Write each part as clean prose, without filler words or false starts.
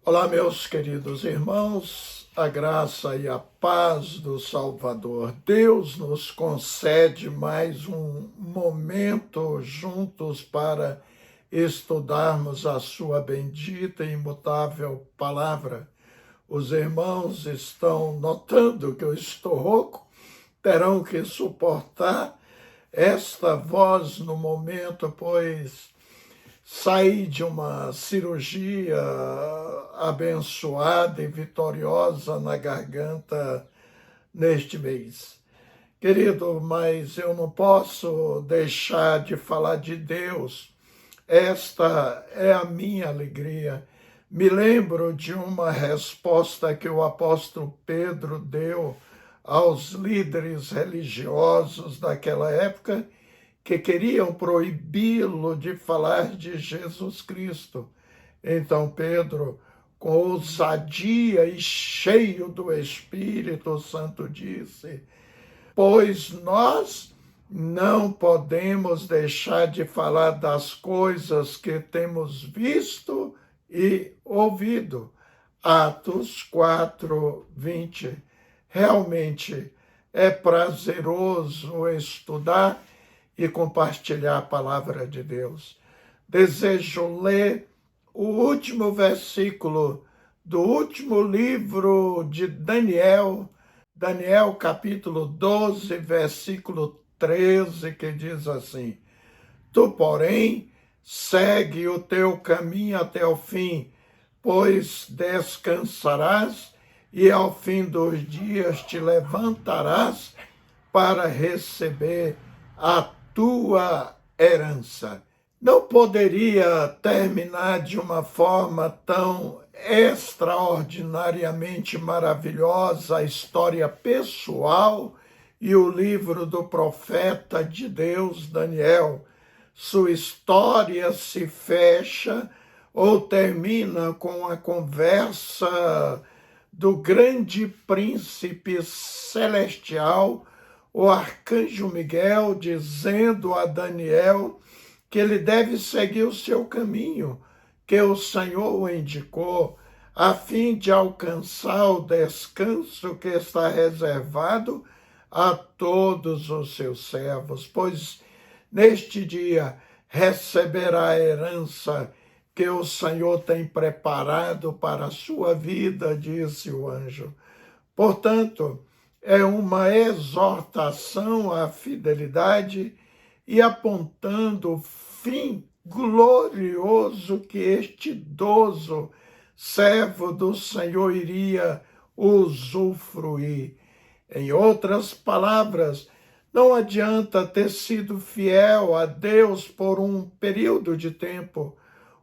Olá, meus queridos irmãos, a graça e a paz do Salvador. Deus nos concede mais um momento juntos para estudarmos a sua bendita e imutável palavra. Os irmãos estão notando que eu estou rouco, terão que suportar esta voz no momento, pois saí de uma cirurgia abençoada e vitoriosa na garganta neste mês. Querido, mas eu não posso deixar de falar de Deus. Esta é a minha alegria. Me lembro de uma resposta que o apóstolo Pedro deu aos líderes religiosos daquela época que queriam proibi-lo de falar de Jesus Cristo. Então Pedro, com ousadia e cheio do Espírito Santo, disse: pois nós não podemos deixar de falar das coisas que temos visto e ouvido. Atos 4:20. Realmente é prazeroso estudar e compartilhar a palavra de Deus. Desejo ler o último versículo do último livro de Daniel, capítulo 12, versículo 13, que diz assim: tu, porém, segue o teu caminho até o fim, pois descansarás e ao fim dos dias te levantarás para receber a tua herança. Não poderia terminar de uma forma tão extraordinariamente maravilhosa a história pessoal e o livro do profeta de Deus, Daniel. Sua história se fecha ou termina com a conversa do grande príncipe celestial, o arcanjo Miguel, dizendo a Daniel que ele deve seguir o seu caminho, que o Senhor o indicou, a fim de alcançar o descanso que está reservado a todos os seus servos, pois neste dia receberá a herança que o Senhor tem preparado para a sua vida, disse o anjo. Portanto, é uma exortação à fidelidade e apontando o fim glorioso que este idoso servo do Senhor iria usufruir. Em outras palavras, não adianta ter sido fiel a Deus por um período de tempo.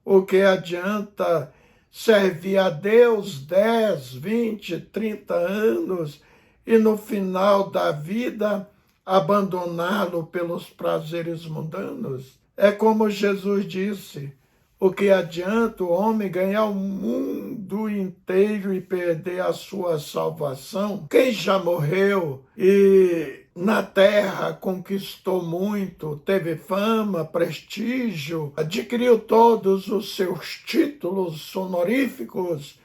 O que adianta servir a Deus 10, 20, 30 anos e no final da vida abandoná-lo pelos prazeres mundanos? É como Jesus disse: o que adianta o homem ganhar o mundo inteiro e perder a sua salvação? Quem já morreu e na terra conquistou muito, teve fama, prestígio, adquiriu todos os seus títulos honoríficos,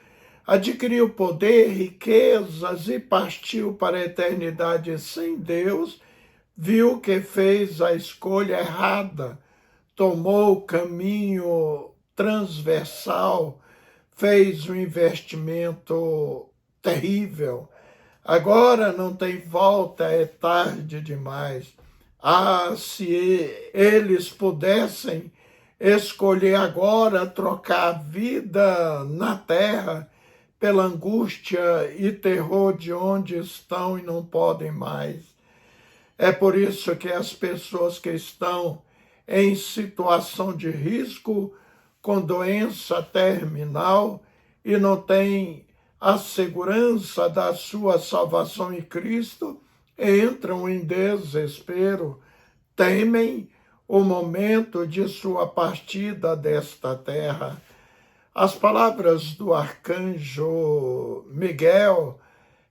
adquiriu poder, riquezas e partiu para a eternidade sem Deus, viu que fez a escolha errada, tomou o caminho transversal, fez um investimento terrível. Agora não tem volta, é tarde demais. Ah, se eles pudessem escolher agora trocar a vida na terra pela angústia e terror de onde estão e não podem mais. É por isso que as pessoas que estão em situação de risco, com doença terminal e não têm a segurança da sua salvação em Cristo, entram em desespero, temem o momento de sua partida desta terra. As palavras do arcanjo Miguel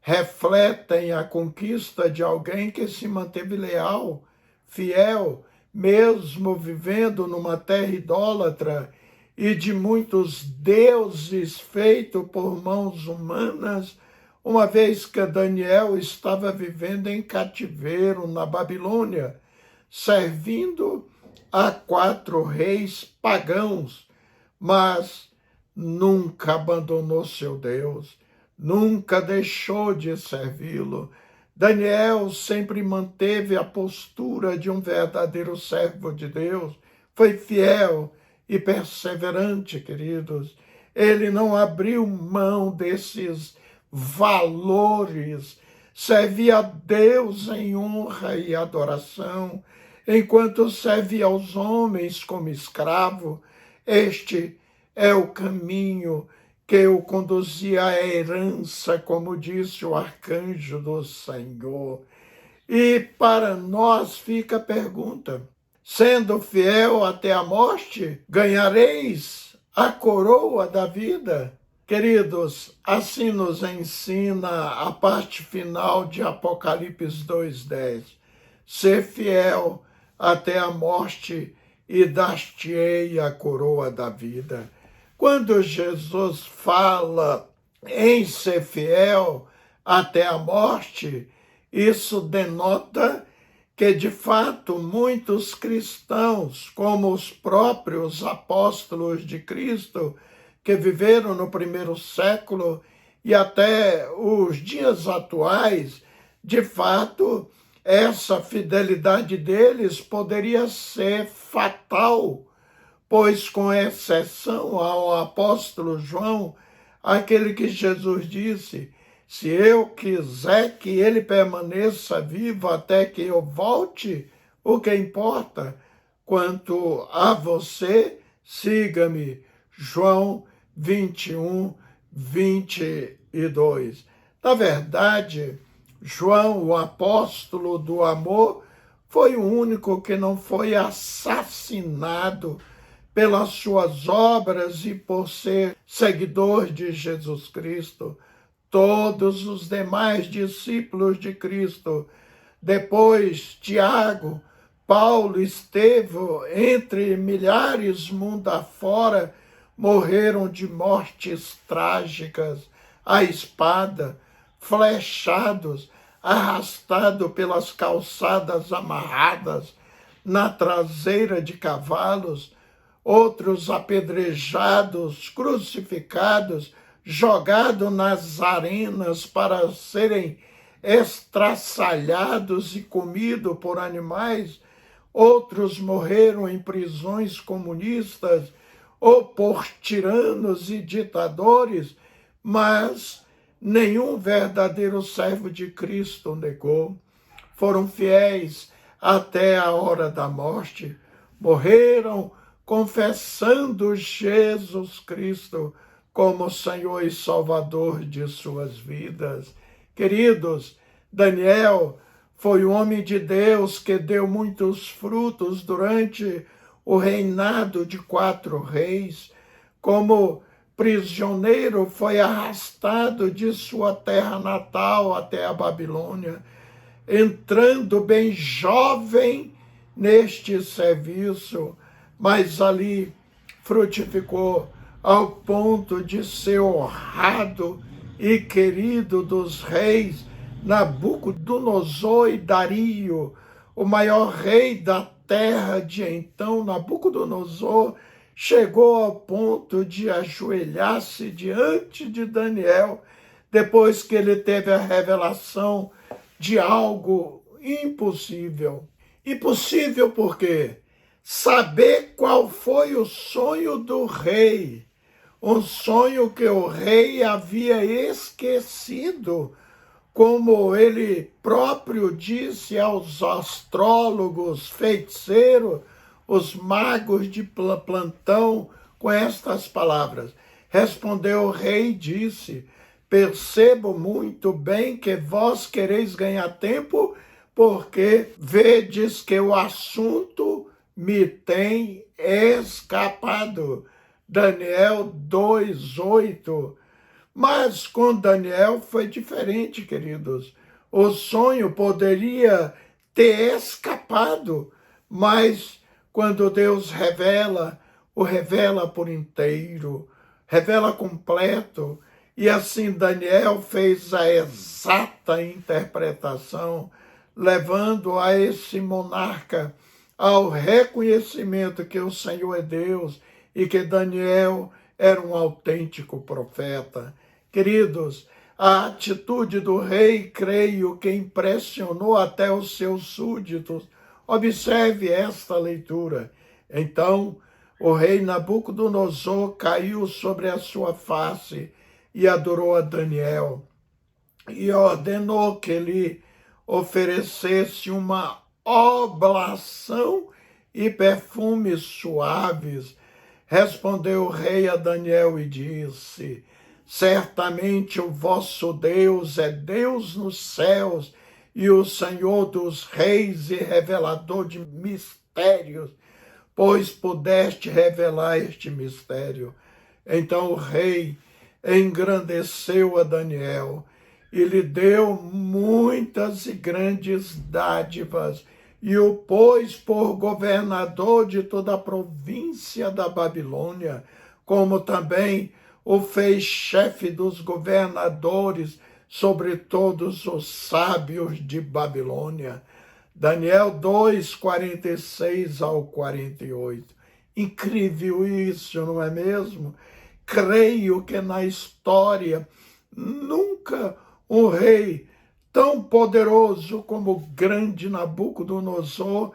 refletem a conquista de alguém que se manteve leal, fiel, mesmo vivendo numa terra idólatra e de muitos deuses feitos por mãos humanas, uma vez que Daniel estava vivendo em cativeiro na Babilônia, servindo a 4 reis pagãos, mas nunca abandonou seu Deus, nunca deixou de servi-lo. Daniel sempre manteve a postura de um verdadeiro servo de Deus, foi fiel e perseverante, queridos. Ele não abriu mão desses valores, servia a Deus em honra e adoração, enquanto serve aos homens como escravo. Este é o caminho que o conduzia à herança, como disse o arcanjo do Senhor. E para nós fica a pergunta: sendo fiel até a morte, ganhareis a coroa da vida? Queridos, assim nos ensina a parte final de Apocalipse 2:10. Ser fiel até a morte e dar-te-ei a coroa da vida. Quando Jesus fala em ser fiel até a morte, isso denota que, de fato, muitos cristãos, como os próprios apóstolos de Cristo, que viveram no primeiro século e até os dias atuais, de fato, essa fidelidade deles poderia ser fatal, pois, com exceção ao apóstolo João, aquele que Jesus disse: se eu quiser que ele permaneça vivo até que eu volte, o que importa? Quanto a você, siga-me. João 21, 22. Na verdade, João, o apóstolo do amor, foi o único que não foi assassinado pelas suas obras e por ser seguidor de Jesus Cristo. Todos os demais discípulos de Cristo, depois Tiago, Paulo, Estevão, entre milhares mundo afora, morreram de mortes trágicas, à espada, flechados, arrastados pelas calçadas amarradas, na traseira de cavalos, outros apedrejados, crucificados, jogados nas arenas para serem estraçalhados e comidos por animais, outros morreram em prisões comunistas ou por tiranos e ditadores, mas nenhum verdadeiro servo de Cristo negou. Foram fiéis até a hora da morte, morreram confessando Jesus Cristo como Senhor e Salvador de suas vidas. Queridos, Daniel foi um homem de Deus que deu muitos frutos durante o reinado de 4 reis. Como prisioneiro, foi arrastado de sua terra natal até a Babilônia, entrando bem jovem neste serviço, mas ali frutificou ao ponto de ser honrado e querido dos reis Nabucodonosor e Dario, o maior rei da terra de então. Nabucodonosor chegou ao ponto de ajoelhar-se diante de Daniel, depois que ele teve a revelação de algo impossível. Impossível por quê? Saber qual foi o sonho do rei, um sonho que o rei havia esquecido, como ele próprio disse aos astrólogos, feiticeiros, os magos de plantão, com estas palavras. Respondeu o rei e disse: percebo muito bem que vós quereis ganhar tempo, porque vedes que o assunto me tem escapado. Daniel 2:8. Mas com Daniel foi diferente, queridos. O sonho poderia ter escapado, mas quando Deus revela, o revela por inteiro, revela completo. E assim Daniel fez a exata interpretação, levando a esse monarca ao reconhecimento que o Senhor é Deus e que Daniel era um autêntico profeta. Queridos, a atitude do rei, creio que impressionou até os seus súditos. Observe esta leitura. Então, o rei Nabucodonosor caiu sobre a sua face e adorou a Daniel e ordenou que lhe oferecesse uma oblação e perfumes suaves. Respondeu o rei a Daniel e disse: certamente o vosso Deus é Deus nos céus e o Senhor dos reis e revelador de mistérios, pois pudeste revelar este mistério. Então o rei engrandeceu a Daniel e lhe deu muitas e grandes dádivas, e o pôs por governador de toda a província da Babilônia, como também o fez chefe dos governadores sobre todos os sábios de Babilônia. Daniel 2, 46 ao 48. Incrível isso, não é mesmo? Creio que na história nunca um rei tão poderoso como o grande Nabucodonosor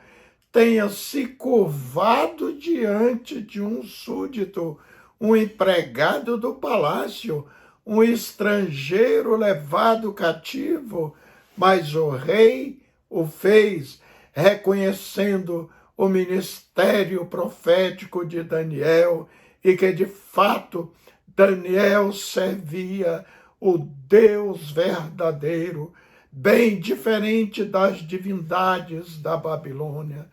tenha se curvado diante de um súdito, um empregado do palácio, um estrangeiro levado cativo, mas o rei o fez, reconhecendo o ministério profético de Daniel e que, de fato, Daniel servia o Deus verdadeiro, bem diferente das divindades da Babilônia.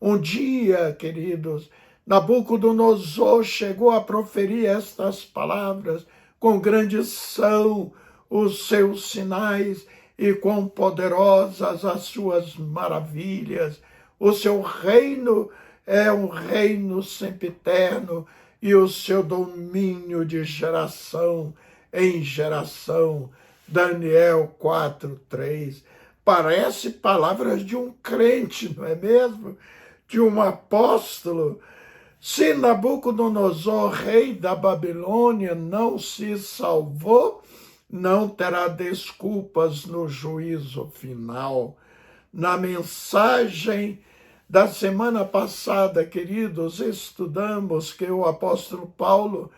Um dia, queridos, Nabucodonosor chegou a proferir estas palavras: com grande são os seus sinais e quão poderosas as suas maravilhas. O seu reino é um reino sempiterno e o seu domínio de geração em geração. Daniel 4:3. Parece palavras de um crente, não é mesmo? De um apóstolo. Se Nabucodonosor, rei da Babilônia, não se salvou, não terá desculpas no juízo final. Na mensagem da semana passada, queridos, estudamos que o apóstolo Paulo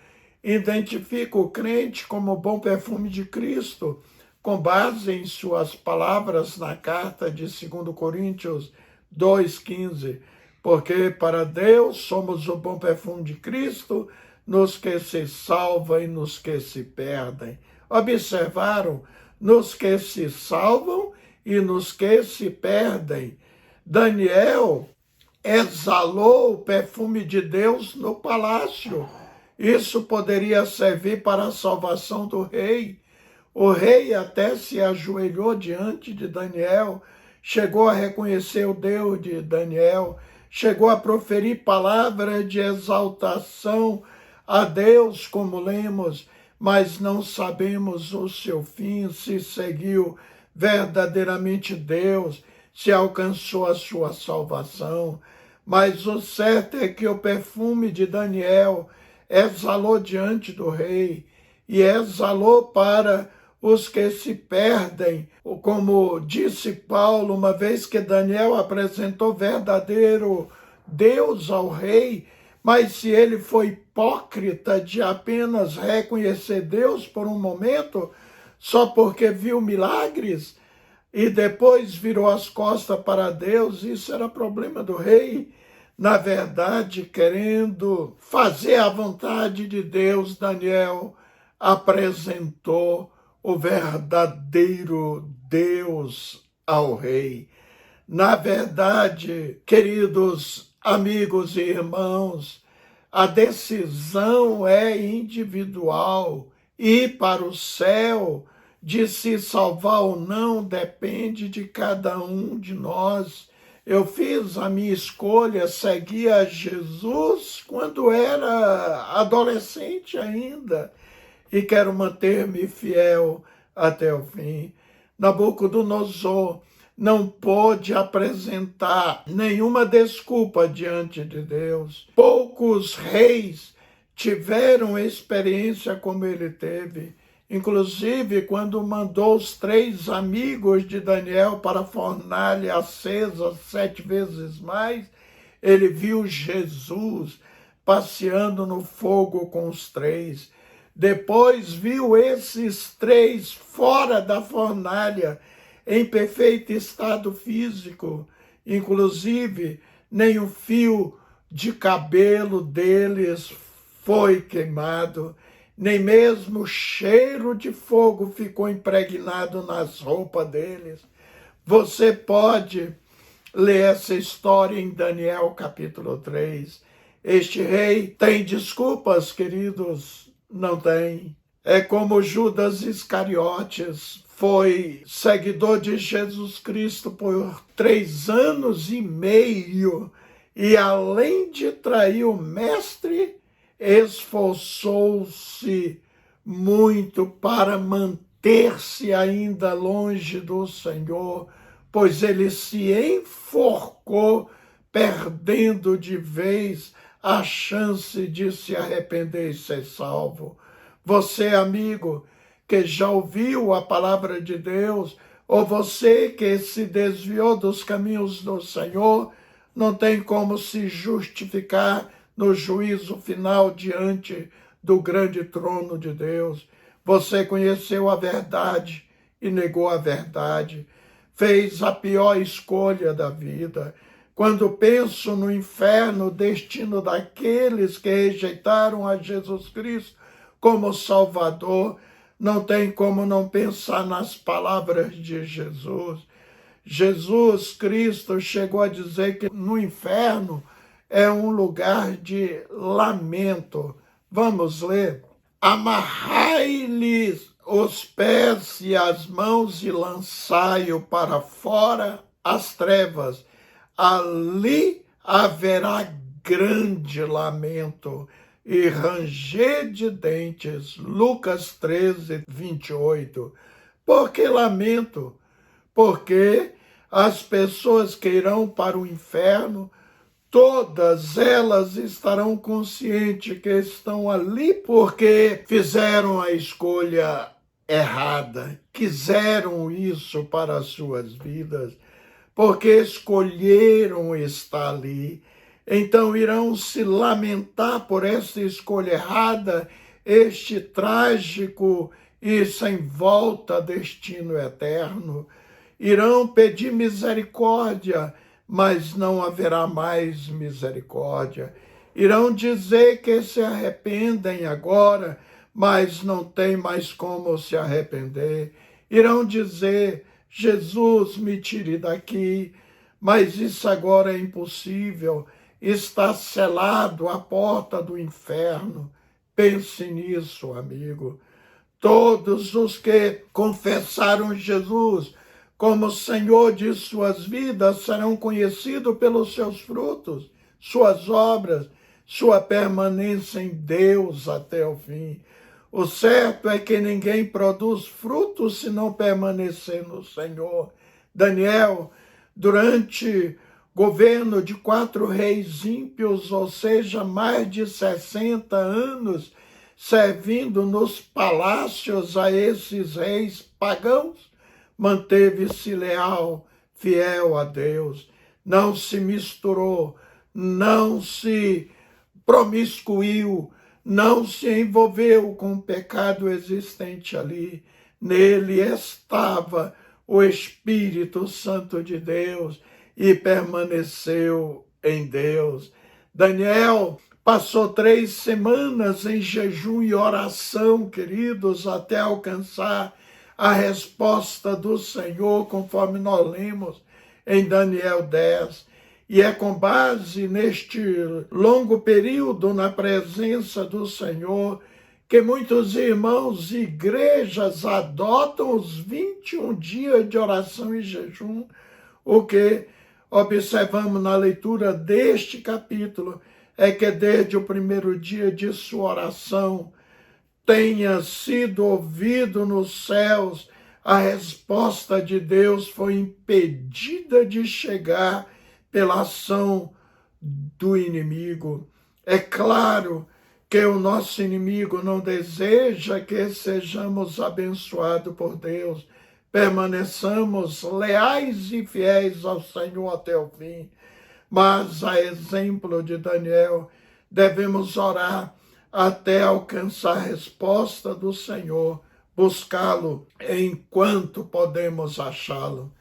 identifica o crente como o bom perfume de Cristo, com base em suas palavras na carta de 2 Coríntios 2,15. Porque para Deus somos o bom perfume de Cristo, nos que se salvam e nos que se perdem. Observaram? Nos que se salvam e nos que se perdem. Daniel exalou o perfume de Deus no palácio. Isso poderia servir para a salvação do rei. O rei até se ajoelhou diante de Daniel, chegou a reconhecer o Deus de Daniel, chegou a proferir palavras de exaltação a Deus, como lemos, mas não sabemos o seu fim, se seguiu verdadeiramente Deus, se alcançou a sua salvação. Mas o certo é que o perfume de Daniel exalou diante do rei e exalou para os que se perdem, como disse Paulo, uma vez que Daniel apresentou verdadeiro Deus ao rei, mas se ele foi hipócrita de apenas reconhecer Deus por um momento, só porque viu milagres, e depois virou as costas para Deus, isso era problema do rei. Na verdade, querendo fazer a vontade de Deus, Daniel apresentou o verdadeiro Deus ao rei. Na verdade, queridos amigos e irmãos, a decisão é individual. Ir para o céu, de se salvar ou não, depende de cada um de nós. Eu fiz a minha escolha, segui a Jesus quando era adolescente ainda e quero manter-me fiel até o fim. Nabucodonosor não pôde apresentar nenhuma desculpa diante de Deus. Poucos reis tiveram experiência como ele teve. Inclusive, quando mandou os 3 amigos de Daniel para a fornalha acesa 7 vezes mais, ele viu Jesus passeando no fogo com os 3. Depois viu esses 3 fora da fornalha, em perfeito estado físico. Inclusive, nem um fio de cabelo deles foi queimado, nem mesmo o cheiro de fogo ficou impregnado nas roupas deles. Você pode ler essa história em Daniel capítulo 3. Este rei tem desculpas, queridos? Não tem. É como Judas Iscariotes, foi seguidor de Jesus Cristo por 3 anos e meio, e além de trair o mestre, esforçou-se muito para manter-se ainda longe do Senhor, pois ele se enforcou, perdendo de vez a chance de se arrepender e ser salvo. Você, amigo, que já ouviu a palavra de Deus, ou você que se desviou dos caminhos do Senhor, não tem como se justificar no juízo final diante do grande trono de Deus. Você conheceu a verdade e negou a verdade, fez a pior escolha da vida. Quando penso no inferno, o destino daqueles que rejeitaram a Jesus Cristo como Salvador, não tem como não pensar nas palavras de Jesus. Jesus Cristo chegou a dizer que no inferno é um lugar de lamento. Vamos ler. Amarrai-lhes os pés e as mãos e lançai-o para fora as trevas. Ali haverá grande lamento e ranger de dentes. Lucas 13, 28. Por que lamento? Porque as pessoas que irão para o inferno, todas elas estarão conscientes que estão ali porque fizeram a escolha errada, quiseram isso para as suas vidas, porque escolheram estar ali. Então irão se lamentar por essa escolha errada, este trágico e sem volta destino eterno. Irão pedir misericórdia, mas não haverá mais misericórdia. Irão dizer que se arrependem agora, mas não tem mais como se arrepender. Irão dizer: Jesus, me tire daqui, mas isso agora é impossível. Está selado a porta do inferno. Pense nisso, amigo. Todos os que confessaram Jesus como Senhor de suas vidas serão conhecidos pelos seus frutos, suas obras, sua permanência em Deus até o fim. O certo é que ninguém produz frutos se não permanecer no Senhor. Daniel, durante governo de 4 reis ímpios, ou seja, mais de 60 anos, servindo nos palácios a esses reis pagãos, manteve-se leal, fiel a Deus, não se misturou, não se promiscuiu, não se envolveu com o pecado existente ali. Nele estava o Espírito Santo de Deus e permaneceu em Deus. Daniel passou 3 semanas em jejum e oração, queridos, até alcançar a resposta do Senhor, conforme nós lemos em Daniel 10. E é com base neste longo período na presença do Senhor que muitos irmãos e igrejas adotam os 21 dias de oração e jejum, o que observamos na leitura deste capítulo é que desde o primeiro dia de sua oração tenha sido ouvido nos céus, a resposta de Deus foi impedida de chegar pela ação do inimigo. É claro que o nosso inimigo não deseja que sejamos abençoados por Deus, permaneçamos leais e fiéis ao Senhor até o fim. Mas, a exemplo de Daniel, devemos orar até alcançar a resposta do Senhor, buscá-lo enquanto podemos achá-lo.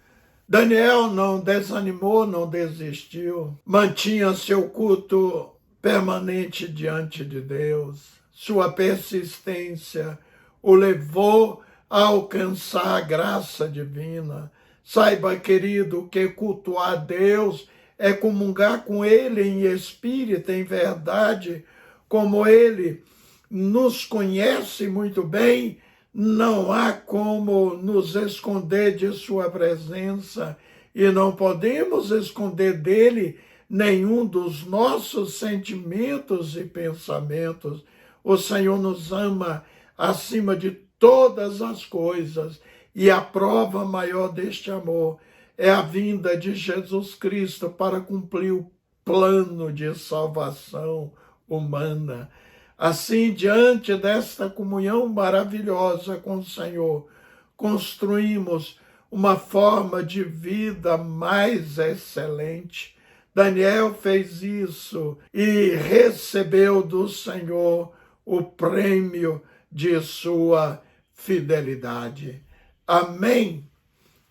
Daniel não desanimou, não desistiu, mantinha seu culto permanente diante de Deus. Sua persistência o levou a alcançar a graça divina. Saiba, querido, que cultuar Deus é comungar com Ele em espírito, em verdade, como Ele nos conhece muito bem. Não há como nos esconder de sua presença e não podemos esconder dele nenhum dos nossos sentimentos e pensamentos. O Senhor nos ama acima de todas as coisas e a prova maior deste amor é a vinda de Jesus Cristo para cumprir o plano de salvação humana. Assim, diante desta comunhão maravilhosa com o Senhor, construímos uma forma de vida mais excelente. Daniel fez isso e recebeu do Senhor o prêmio de sua fidelidade. Amém?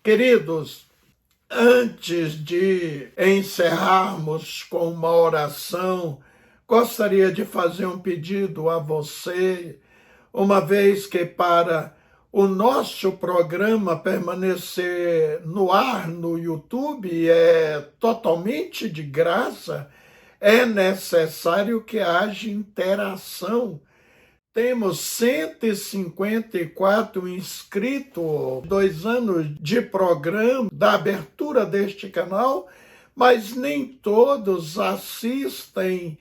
Queridos, antes de encerrarmos com uma oração, gostaria de fazer um pedido a você, uma vez que para o nosso programa permanecer no ar no YouTube é totalmente de graça, é necessário que haja interação. Temos 154 inscritos, 2 anos de programa, da abertura deste canal, mas nem todos assistem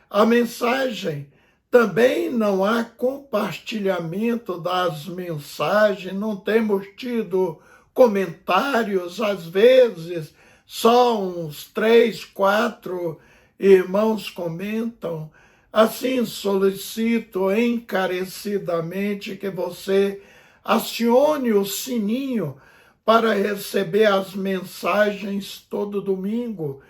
a mensagem. Também não há compartilhamento das mensagens, não temos tido comentários, às vezes só uns 3, 4 irmãos comentam. Assim, solicito encarecidamente que você acione o sininho para receber as mensagens todo domingo,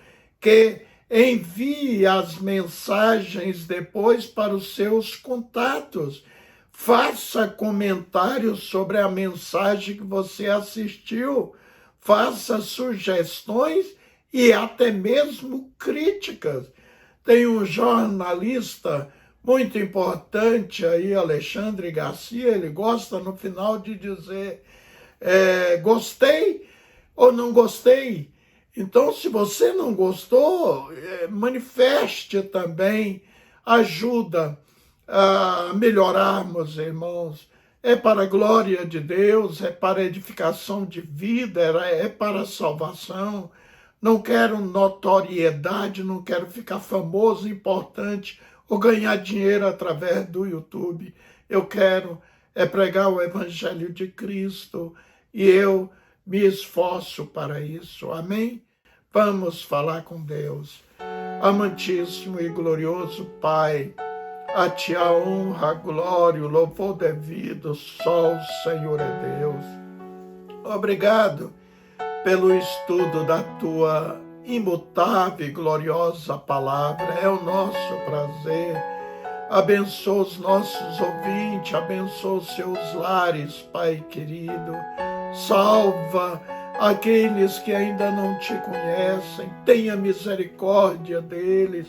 que envie as mensagens depois para os seus contatos. Faça comentários sobre a mensagem que você assistiu. Faça sugestões e até mesmo críticas. Tem um jornalista muito importante aí, Alexandre Garcia, ele gosta no final de dizer gostei ou não gostei. Então, se você não gostou, manifeste também, ajuda a melhorarmos, irmãos. É para a glória de Deus, é para a edificação de vida, é para a salvação. Não quero notoriedade, não quero ficar famoso, importante, ou ganhar dinheiro através do YouTube. Eu quero pregar o Evangelho de Cristo e eu me esforço para isso. Amém? Vamos falar com Deus. Amantíssimo e glorioso Pai, a Ti a honra, a glória, o louvor devido, só o Senhor é Deus. Obrigado pelo estudo da Tua imutável e gloriosa palavra. É o nosso prazer. Abençoa os nossos ouvintes, abençoa os seus lares, Pai querido. Salva aqueles que ainda não Te conhecem, tenha misericórdia deles,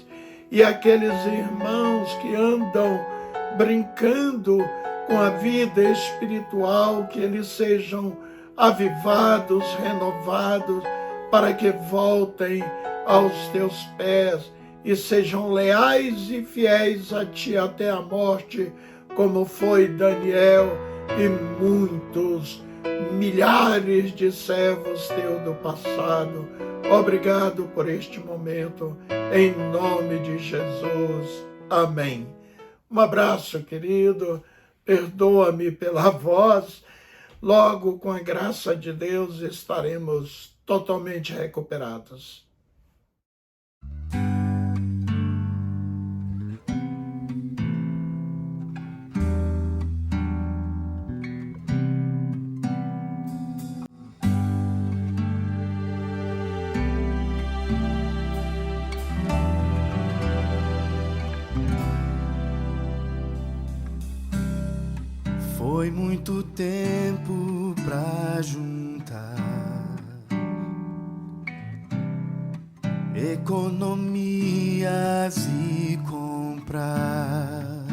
e aqueles irmãos que andam brincando com a vida espiritual, que eles sejam avivados, renovados, para que voltem aos Teus pés e sejam leais e fiéis a Ti até a morte, como foi Daniel e muitos milhares de servos teus do passado. Obrigado por este momento, em nome de Jesus. Amém. Um abraço, querido. Perdoa-me pela voz. Logo, com a graça de Deus, estaremos totalmente recuperados. Foi muito tempo pra juntar economias e comprar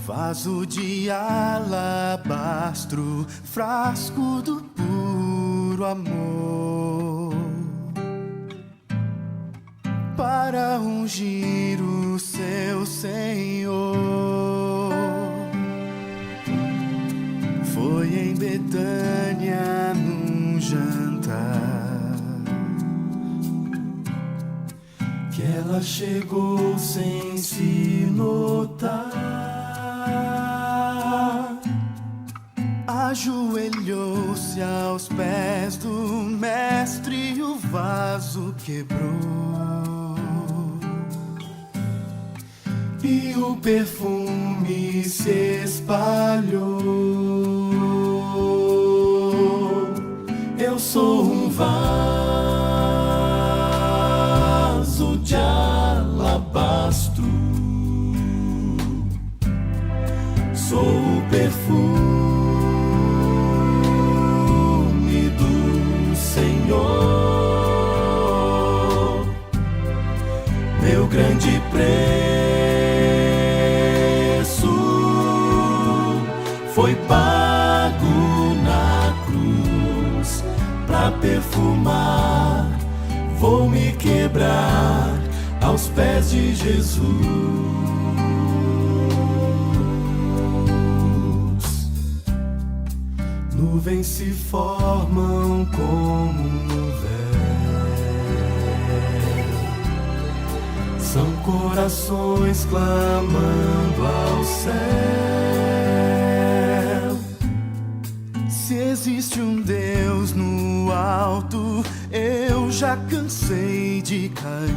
vaso de alabastro, frasco do puro amor, para ungir o seu Senhor. Foi em Betânia num jantar que ela chegou sem se notar. Ajoelhou-se aos pés do mestre e o vaso quebrou. E o perfume se espalhou. Eu sou um vaso de alabastro, sou o perfume do Senhor, meu grande preço foi pago na cruz. Pra perfumar, vou me quebrar aos pés de Jesus. Nuvens se formam como um véu, são corações clamando ao céu. Se existe um Deus no alto, eu já cansei de cair.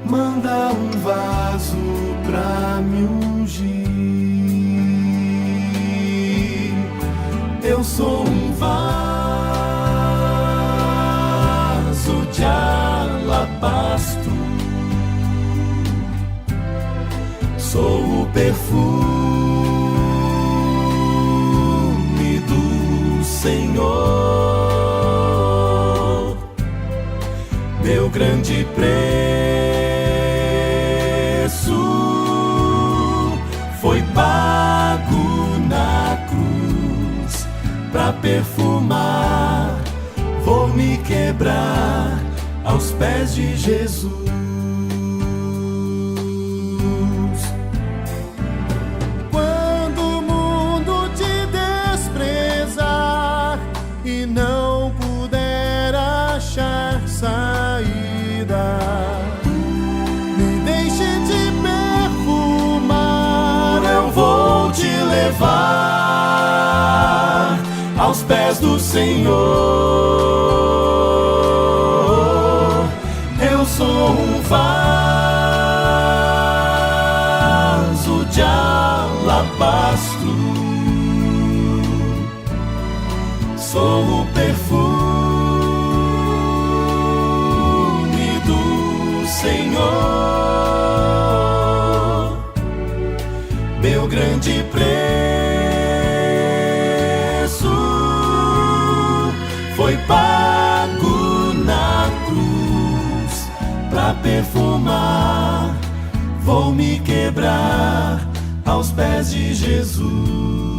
Manda um vaso pra me ungir. Eu sou um vaso de alabastro, sou o perfume Senhor, meu grande preço foi pago na cruz. Pra perfumar, vou me quebrar aos pés de Jesus. E não puder achar saída, me deixe de perfumar. Eu vou te levar aos pés do Senhor. Eu sou um vaso de alabastro, sou o perfume do Senhor, meu grande preço foi pago na cruz. Pra perfumar, vou me quebrar aos pés de Jesus.